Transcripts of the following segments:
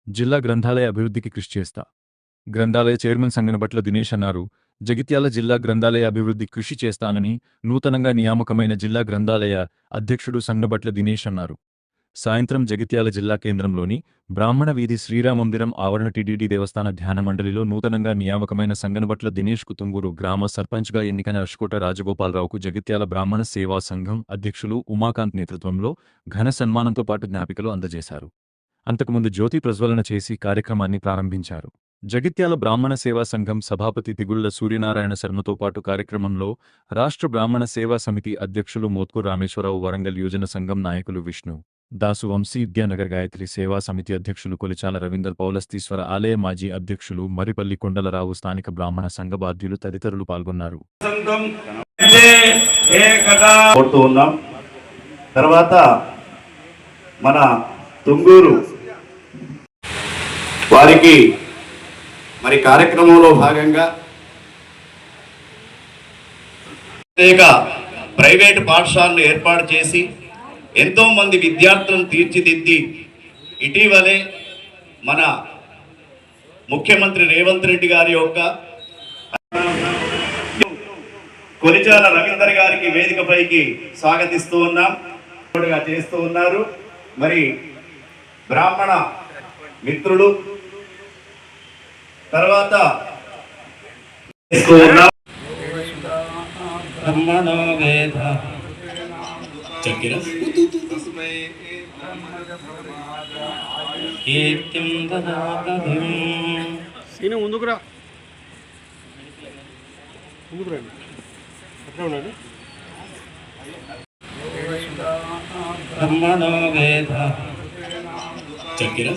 జిల్లా గ్రంథాలయ అభివృద్ధికి కృషి చేస్తా. గ్రంథాలయ చైర్మన్ సంగనబట్ల దినేష్ అన్నారు. జగిత్యాల జిల్లా గ్రంథాలయ అభివృద్ధి కృషి చేస్తానని నూతనంగా నియామకమైన జిల్లా గ్రంథాలయ అధ్యక్షుడు సంగనబట్ల దినేష్ అన్నారు. సాయంత్రం జగిత్యాల జిల్లా కేంద్రంలోని బ్రాహ్మణ వీధి శ్రీరామందిరం ఆవరణ టీటీడీ దేవస్థాన ధ్యాన మండలిలో నూతనంగా నియామకమైన సంగనబట్ల దినేష్ కుతుంగూరు గ్రామ సర్పంచ్గా ఎన్నికైన అర్షకోట రాజగోపాలరావుకు జగిత్యాల బ్రాహ్మణ సేవా సంఘం అధ్యక్షులు ఉమాకాంత్ నేతృత్వంలో ఘన సన్మానంతో పాటు జ్ఞాపికలు అందజేశారు. అంతకుముందు జ్యోతి ప్రజ్వలన చేసి కార్యక్రమాన్ని ప్రారంభించారు. జగిత్యాల బ్రాహ్మణ సేవా సంఘం సభాపతి తిగుళ్ల సూర్యనారాయణ శర్మతో పాటు కార్యక్రమంలో రాష్ట్ర బ్రాహ్మణ సేవా సమితి అధ్యక్షులు మోత్కు రామేశ్వరరావు, వరంగల్ యువజన సంఘం నాయకులు విష్ణు దాసు, వంశీ విద్యానగర్ గాయత్రి సేవా సమితి అధ్యక్షులు కొలిచాల రవీందర్, పౌలస్తీశ్వర ఆలయ మాజీ అధ్యక్షులు మరిపల్లి కొండలరావు, స్థానిక బ్రాహ్మణ సంఘ బాధ్యులు తదితరులు పాల్గొన్నారు. తర్వాత మన తుంగూరు వారికి మరి కార్యక్రమంలో భాగంగా ప్రత్యేక ప్రైవేటు పాఠశాలను ఏర్పాటు చేసి ఎంతోమంది విద్యార్థులను తీర్చిదిద్ది ఇటీవలే మన ముఖ్యమంత్రి రేవంత్ రెడ్డి గారి యొక్క కొలిచాల రవీందర్ గారికి వేదికపైకి స్వాగతిస్తూ ఉన్నాం, చేస్తూ ఉన్నారు. మరి బ్రాహ్మణ మిత్రులు తర్వాత ముందుకురా ముందుకురండి అట్లా ఉండండి. బ్రహ్మణో వేద చక్ర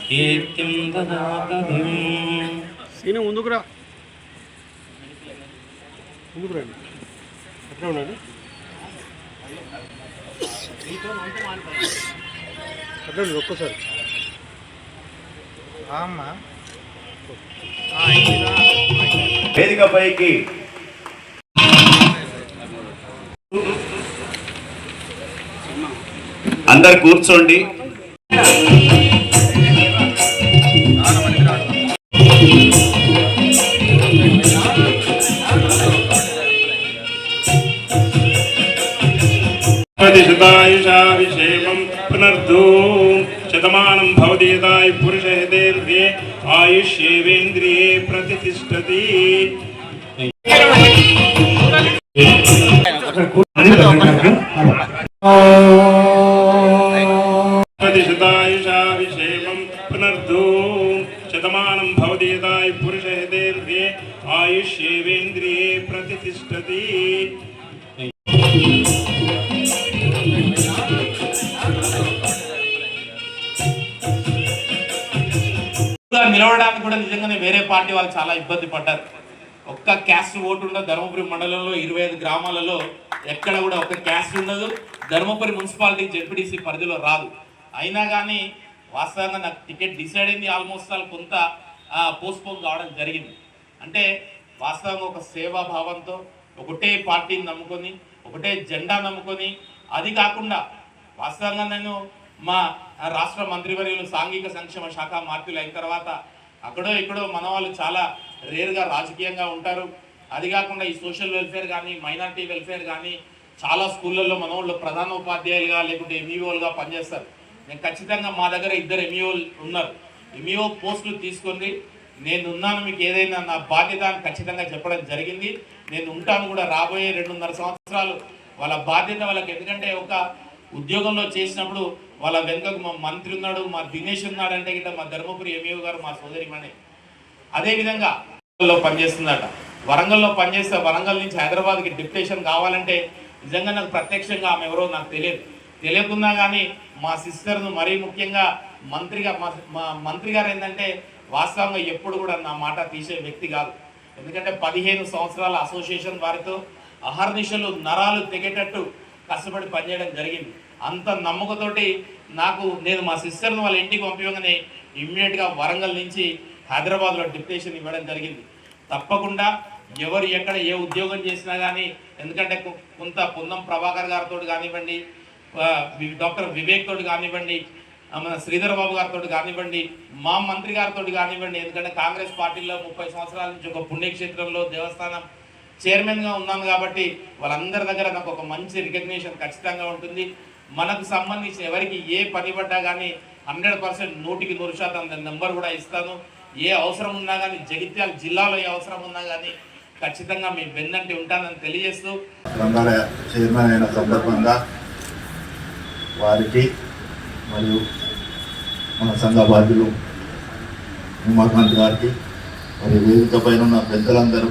కీర్తిం దదాతధిం. సీను ముందుకురా ముందుకురండి అట్లా ఉండండి. అట్లా ఉండండి ఒక్కసారి. వేదికపైకి అందరు కూర్చోండి. శతమానం భవదేదాయ పురుషేంద్రియే ఆయుష్యేంద్రియే ప్రతిష్టతి. శతమానం భవదేదాయ పురుషేంద్రియే ఆయుష్యేంద్రియే ప్రతిష్టతి. నిలవడానికి కూడా నిజంగానే వేరే పార్టీ వాళ్ళు చాలా ఇబ్బంది పడ్డారు. ఒక్క క్యాస్ట్ ఓటు ఉండదు ధర్మపురి మండలంలో 25 గ్రామాలలో ఎక్కడ కూడా ఒక్క క్యాస్ట్ ఉండదు. ధర్మపురి మున్సిపాలిటీ జెడ్పీటీసీ పరిధిలో రాదు. అయినా కానీ వాస్తవంగా నాకు టికెట్ డిసైడ్ అయింది. ఆల్మోస్ట్ కొంత పోస్ట్పోన్ కావడం జరిగింది. అంటే వాస్తవంగా ఒక సేవాభావంతో ఒకటే పార్టీని నమ్ముకొని ఒకటే జెండా నమ్ముకొని, అది కాకుండా వాస్తవంగా నేను మా రాష్ట్ర మంత్రివర్యులు సాంఘిక సంక్షేమ శాఖ మార్పులు అయిన తర్వాత అక్కడో ఇక్కడో మన వాళ్ళు చాలా రేర్గా రాజకీయంగా ఉంటారు. అది కాకుండా ఈ సోషల్ వెల్ఫేర్ కానీ మైనారిటీ వెల్ఫేర్ కానీ చాలా స్కూళ్ళల్లో మన వాళ్ళు ప్రధాన ఉపాధ్యాయులుగా లేకుంటే ఎంఈఓలుగా పనిచేస్తారు. నేను ఖచ్చితంగా మా దగ్గర 2 ఎంఈఓలు ఉన్నారు. ఎంఈఓ పోస్టులు తీసుకొని నేను ఉన్నాను, మీకు ఏదైనా నా బాధ్యత అని ఖచ్చితంగా చెప్పడం జరిగింది. నేను ఉంటాను కూడా రాబోయే 2.5 సంవత్సరాలు వాళ్ళ బాధ్యత వాళ్ళకి. ఎందుకంటే ఒక ఉద్యోగంలో చేసినప్పుడు వాళ్ళ వెనుకకు మా మంత్రి ఉన్నాడు, మా దినేష్ ఉన్నాడు అంటే గిట్ట మా ధర్మపురి ఎంఈఓ గారు మా సోదరిమణి అదేవిధంగా పనిచేస్తుందట. వరంగల్లో పనిచేస్తే వరంగల్ నుంచి హైదరాబాద్కి డిప్యుటేషన్ కావాలంటే నిజంగా నాకు ప్రత్యక్షంగా ఆమె ఎవరో నాకు తెలియకున్నా కానీ మా సిస్టర్ను మరీ ముఖ్యంగా మా మంత్రి గారు ఏంటంటే వాస్తవంగా ఎప్పుడు కూడా నా మాట తీసే వ్యక్తి కాదు. ఎందుకంటే 15 సంవత్సరాల అసోసియేషన్ వారితో అహర్నిశలు నరాలు తెగేటట్టు కష్టపడి పనిచేయడం జరిగింది. అంత నమ్మకంతోటి నేను మా సిస్టర్ను వాళ్ళ ఇంటికి పంపించగానే ఇమ్మీడియట్గా వరంగల్ నుంచి హైదరాబాద్లో డిప్యుటేషన్ ఇవ్వడం జరిగింది. తప్పకుండా ఎవరు ఎక్కడ ఏ ఉద్యోగం చేసినా కానీ, ఎందుకంటే కొంత పొన్నం ప్రభాకర్ గారితో కానివ్వండి, డాక్టర్ వివేక్ తోటి కానివ్వండి, మన శ్రీధర్ బాబు గారితో కానివ్వండి, మా మంత్రి గారితో కానివ్వండి. ఎందుకంటే కాంగ్రెస్ పార్టీలో 30 సంవత్సరాల నుంచి ఒక పుణ్యక్షేత్రంలో దేవస్థానం చైర్మన్గా ఉన్నాను కాబట్టి వాళ్ళందరి దగ్గర నాకు ఒక మంచి రికగ్నిషన్ ఖచ్చితంగా ఉంటుంది. మనకు సంబంధించి ఎవరికి ఏ పని పడ్డా కానీ 100% 100% నెంబర్ కూడా ఇస్తాను. ఏ అవసరం ఉన్నా కానీ, జగిత్యాల జిల్లాలో ఏ అవసరం ఉన్నా కానీ ఖచ్చితంగా మీ వెన్నంటి ఉంటానని తెలియజేస్తూ, గ్రంథాలయ చైర్మన్ అయిన సందర్భంగా వారికి మరియు మన సంఘ బాధ్యులు ఉమాకాంత్ గారికి మరియు వేదిక పైన ఉన్న పెద్దలందరూ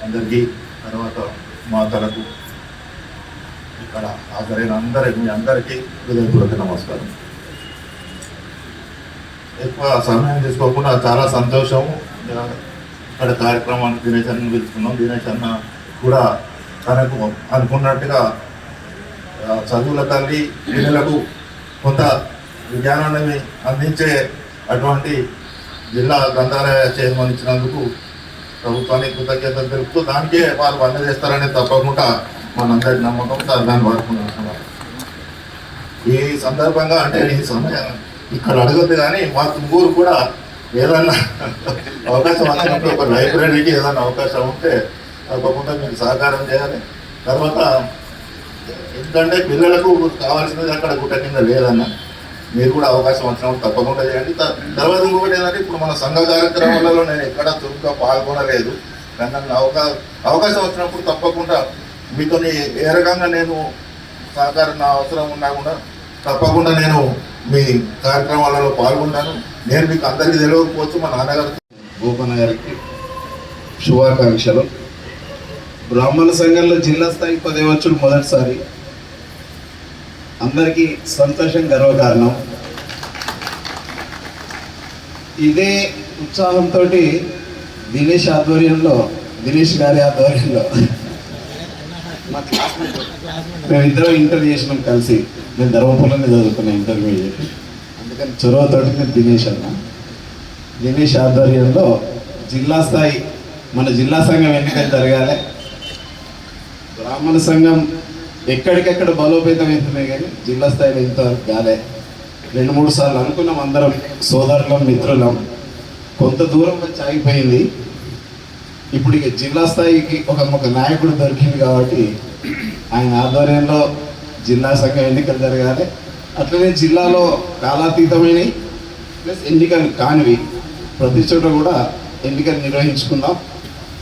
అందరికీ, తర్వాత మాతలకు, ఇక్కడ హాజరైన మీ అందరికీ హృదయపూర్వక నమస్కారం. ఎక్కువ సమయం తీసుకోకుండా చాలా సంతోషం. ఇక్కడ కార్యక్రమాన్ని దినేష్ అన్న పిలుచుకున్నాం. దినేష్ అన్న కూడా తనకు అనుకున్నట్టుగా చదువుల తల్లి పిల్లలకు కొంత విజ్ఞానాన్ని అందించే అటువంటి జిల్లా గ్రంథాలయ చైర్మన్ ఇచ్చినందుకు ప్రభుత్వానికి కృతజ్ఞతలు తెలుపుతూ దానికే వారు అందజేస్తారని తప్పకుండా మనందరి నమ్మకం. దాన్ని వాడుకుంటున్నాం. ఈ సందర్భంగా అంటే ఈ సమయం ఇక్కడ అడగద్దు కానీ మా తుంగూరు కూడా ఏదన్నా అవకాశం వచ్చినప్పుడు ఒక లైబ్రరీకి ఏదైనా అవకాశం ఉంటే తప్పకుండా మీకు సహకారం చేయాలి. తర్వాత ఎందుకంటే పిల్లలకు కావాల్సినది అక్కడ గుట్ట కింద లేదన్న, మీరు కూడా అవకాశం వచ్చినప్పుడు తప్పకుండా చేయండి. తర్వాత ఇంకొకటి ఏంటంటే ఇప్పుడు మన సంఘ కార్యక్రమాలలో నేను ఎక్కడ చురుగ్గా పాల్గొనలేదు. కానీ అవకాశం వచ్చినప్పుడు తప్పకుండా మీతో ఏ రకంగా నేను సహకారం నా అవసరం ఉన్నా కూడా తప్పకుండా నేను మీ కార్యక్రమాలలో పాల్గొంటాను. నేను మీకు అందరికీ తెలియకపోవచ్చు, మా నాన్నగారు భూపన్న గారికి శుభాకాంక్షలు. బ్రాహ్మణ సంఘంలో జిల్లా స్థాయి పదవి వచ్చుడు మొదటిసారి. అందరికీ సంతోషం, గర్వకారణం. ఇదే ఉత్సాహంతో దినేష్ గారి ఆధ్వర్యంలో మేమిద్దరం ఇంటర్ చేసినాం కలిసి. నేను ధర్మపురంలో చదువుకున్నా ఇంటర్మీడియట్. అందుకని చొరవతోటి నేను దినేష్ ఆధ్వర్యంలో జిల్లా స్థాయి మన జిల్లా సంఘం ఎన్నికలు జరగాలి. బ్రాహ్మణ సంఘం ఎక్కడికెక్కడ బలోపేతం అవుతున్నాయి కానీ జిల్లా స్థాయిలో ఇంతవరకు కాలే. 2-3 సార్లు అనుకున్నాం, అందరం సోదరులం, మిత్రులం. కొంత దూరం వచ్చి ఆగిపోయింది. ఇప్పుడు ఇక జిల్లా స్థాయికి ఒక నాయకుడు దొరికింది కాబట్టి ఆయన ఆధ్వర్యంలో జిల్లా సంఘం ఎన్నికలు జరగాలి. అట్లనే జిల్లాలో కాలాతీతమైన ప్లస్ ఎన్నికలు కానివి ప్రతి చోట కూడా ఎన్నికలు నిర్వహించుకుందాం.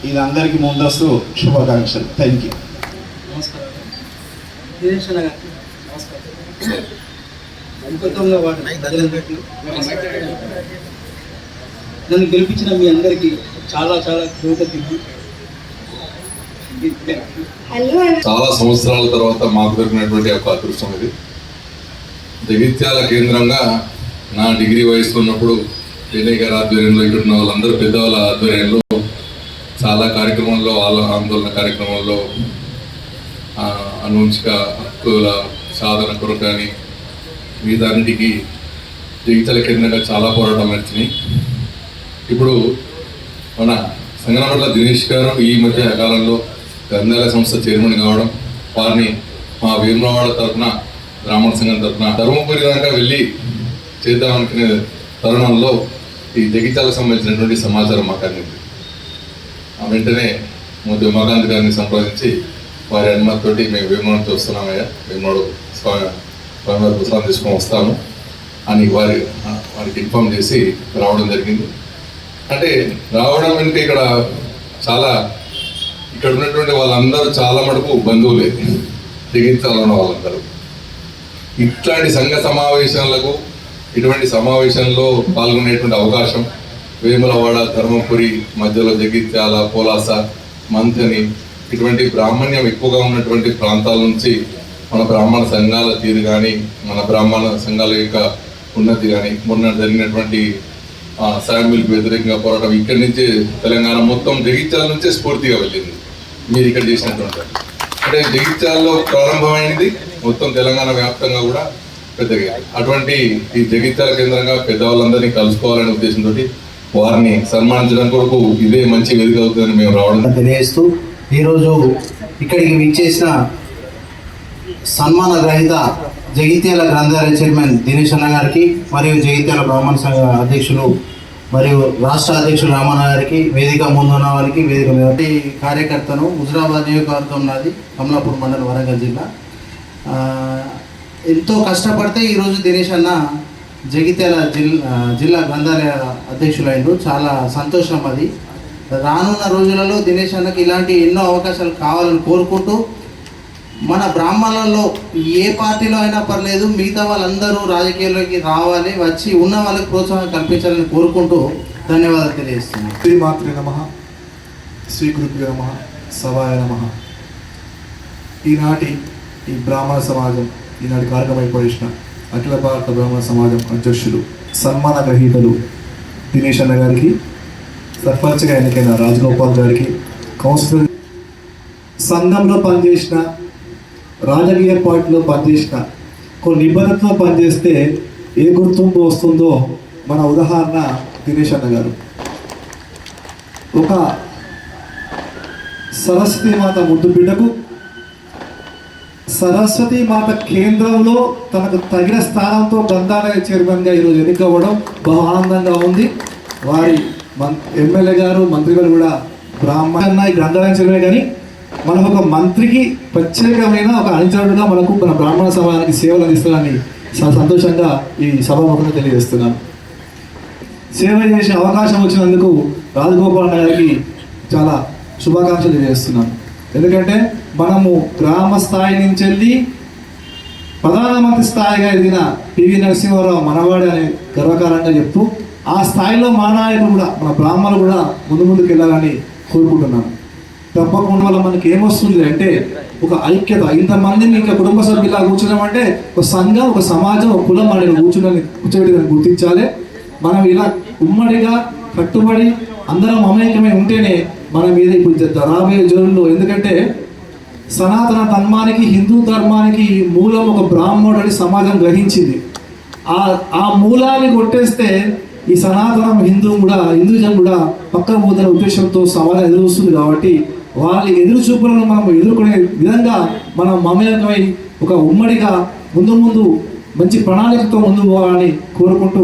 ఇది అందరికీ ముందస్తు శుభాకాంక్షలు. Thank you. నమస్కారం. దినేష్ అన్న గారికి నమస్కారం. అనుకూలంగా నన్ను గెలిపించిన మీ అందరికీ చాలా చాలా కృతజ్ఞతలు. చాలా సంవత్సరాల తర్వాత మాకు దొరికినటువంటి ఒక అదృష్టం ఇది. జగిత్యాల కేంద్రంగా నా డిగ్రీ వయసు ఉన్నప్పుడు వినయ్ గారి ఆధ్వర్యంలో ఇక్కడ ఉన్న వాళ్ళందరూ పెద్దవాళ్ళ ఆధ్వర్యంలో చాలా కార్యక్రమాల్లో, వాళ్ళ ఆందోళన కార్యక్రమాల్లో, అనువంశిక హక్కుల సాధన కొరకు కానీ వీటన్నిటికీ జగిత్యాల కేంద్రంగా చాలా పోరాటం నడిచినాయి. ఇప్పుడు మన సంగనపట్ల దినేష్ గారు ఈ మధ్య కాలంలో గ్రంథాలయ సంస్థ చైర్మన్ కావడం, వారిని మా వేములవాడ తరఫున, బ్రాహ్మణ సంఘం తరఫున ధర్మపురి దాకా వెళ్ళి చేద్దామనుకునే తరుణంలో ఈ జగిత్యాలకు సంబంధించినటువంటి సమాచారం మాకు అందింది. వెంటనే ముందు ఉమాకాంత్ గారిని సంప్రదించి వారి అనుమతితోటి మేము వేములవాడతో వస్తున్నామయ్యా, వేములవాడ స్వామివారి పుస్తకాలు తీసుకొని వస్తాము అని వారికి ఇన్ఫామ్ చేసి రావడం జరిగింది. అంటే రావడం అంటే ఇక్కడ ఉన్నటువంటి వాళ్ళందరూ చాలా మటుకు బంధువులే, జగిత్యాలలో ఉన్న వాళ్ళందరూ. ఇట్లాంటి సంఘ సమావేశాలకు, ఇటువంటి సమావేశంలో పాల్గొనేటువంటి అవకాశం వేములవాడ, ధర్మపురి మధ్యలో జగిత్యాల, పోలాస, మంథని ఇటువంటి బ్రాహ్మణ్యం ఎక్కువగా ఉన్నటువంటి ప్రాంతాల నుంచి మన బ్రాహ్మణ సంఘాల తీరు కానీ, మన బ్రాహ్మణ సంఘాల యొక్క ఉన్నతి కానీ, మొన్న జరిగినటువంటి సాయంబిల్కి వ్యతిరేకంగా పోరాటం ఇక్కడి నుంచే తెలంగాణ మొత్తం జగిత్యాల నుంచే స్ఫూర్తిగా వెళ్ళింది. మీరు ఇక్కడ చేసినటువంటి అంటే జగిత్యాలలో ప్రారంభమైంది, మొత్తం తెలంగాణ వ్యాప్తంగా కూడా పెద్దగా. అటువంటి ఈ జగిత్యాల కేంద్రంగా పెద్దవాళ్ళందరినీ కలుసుకోవాలనే ఉద్దేశంతో వారిని సన్మానించడం కొరకు ఇదే మంచి వేదిక అవుతుందని మేము రావడం తెలియజేస్తూ ఈరోజు ఇక్కడికి విచ్చేసిన సన్మాన గ్రహీత జగిత్యాల గ్రంథాలయ చైర్మన్ దినేష్ అన్న గారికి మరియు జగిత్యాల బ్రాహ్మణ సంఘ అధ్యక్షులు మరియు రాష్ట్ర అధ్యక్షులు రామన్న గారికి, వేదిక ముందున్న వారికి, వేదిక మీద కార్యకర్తను, హుజురాబాద్ నియోజకవర్గం నాది, కమలాపూర్ మండలం, వరంగల్ జిల్లా. ఎంతో కష్టపడితే ఈరోజు దినేష్ అన్న జగిత్యాల జిల్లా గ్రంథాలయ అధ్యక్షులైండు. చాలా సంతోషం అది. రానున్న రోజులలో దినేష్ అన్నకి ఇలాంటి ఎన్నో అవకాశాలు కావాలని కోరుకుంటూ, మన బ్రాహ్మణులలో ఏ పార్టీలో అయినా పర్లేదు, మిగతా వాళ్ళందరూ రాజకీయాల్లోకి రావాలి, వచ్చి ఉన్న వాళ్ళకి ప్రోత్సాహం కల్పించాలని కోరుకుంటూ ధన్యవాదాలు తెలియజేస్తున్నాను. శ్రీమాత్రే నమః, శ్రీ గురుభ్యో నమః, సవాయ నమః. ఈనాటి ఈ బ్రాహ్మణ సమాజం, ఈనాటి కార్యక్రమం ఏర్పడిన అఖిల భారత బ్రాహ్మణ సమాజం అధ్యక్షులు, సన్మాన గ్రహీతలు దినేష్ అన్న గారికి, సర్పంచ్గా ఎన్నికైన రాజగోపాల్ గారికి, కౌన్సిలర్, సంఘంలో పనిచేసిన, రాజకీయ పార్టీలో పనిచేసిన, కొన్ని నిబంధనతో పనిచేస్తే ఏ గుర్తింపు వస్తుందో మన ఉదాహరణ దినేష్ అన్న గారు. ఒక సరస్వతి మాత ముద్దు బిడ్డకు సరస్వతి మాత కేంద్రంలో తనకు తగిన స్థానంతో గ్రంథాలయ చైర్మన్గా ఈరోజు ఎన్నికవ్వడం బహు ఆనందంగా ఉంది. వారి ఎమ్మెల్యే గారు, మంత్రి గారు కూడా బ్రాహ్మణ ఈ గ్రంథాలయ చైర్మన్, కానీ మనం ఒక మంత్రికి ప్రత్యేకమైన ఒక అనుచరుడుగా మనకు మన బ్రాహ్మణ సమాజానికి సేవలు అందిస్తారని సంతోషంగా ఈ సభాముఖంగా తెలియజేస్తున్నాను. సేవ చేసే అవకాశం వచ్చినందుకు రాజగోపాల్ గారికి చాలా శుభాకాంక్షలు తెలియజేస్తున్నాను. ఎందుకంటే మనము గ్రామ స్థాయి నుంచి వెళ్ళి ప్రధానమంత్రి స్థాయిగా ఎదిగిన పివి నరసింహారావు మనవాడే అని గర్వకారంగా చెప్తూ, ఆ స్థాయిలో మా నాయకులు కూడా, మన బ్రాహ్మణులు కూడా ముందుకు వెళ్ళాలని కోరుకుంటున్నాను. తప్పకుండా వల్ల మనకి ఏమొస్తుంది అంటే ఒక ఐక్యత. ఇంతమందిని ఇంకా కుటుంబ సభ్యులా కూర్చున్నామంటే ఒక సంఘం, ఒక సమాజం, ఒక కులం అనేది కూర్చోబెట్టి గుర్తించాలి. మనం ఇలా ఉమ్మడిగా కట్టుబడి అందరం మమేకమై ఉంటేనే మనం మీద ఇప్పుడు రాబోయే జోన్లో, ఎందుకంటే సనాతన ధర్మానికి, హిందూ ధర్మానికి మూలం ఒక బ్రాహ్మణుడు అని సమాజం గ్రహించింది. ఆ మూలాన్ని కొట్టేస్తే ఈ సనాతనం హిందూజం కూడా పక్క పోతున్న ఉద్దేశంతో సమాజం ఎదురుస్తుంది. కాబట్టి వాళ్ళ ఎదురు చూపులను మనం ఎదుర్కొనే విధంగా మనం మమేకమై ఒక ఉమ్మడిగా ముందు మంచి ప్రణాళికతో ముందుకు పోవాలని కోరుకుంటూ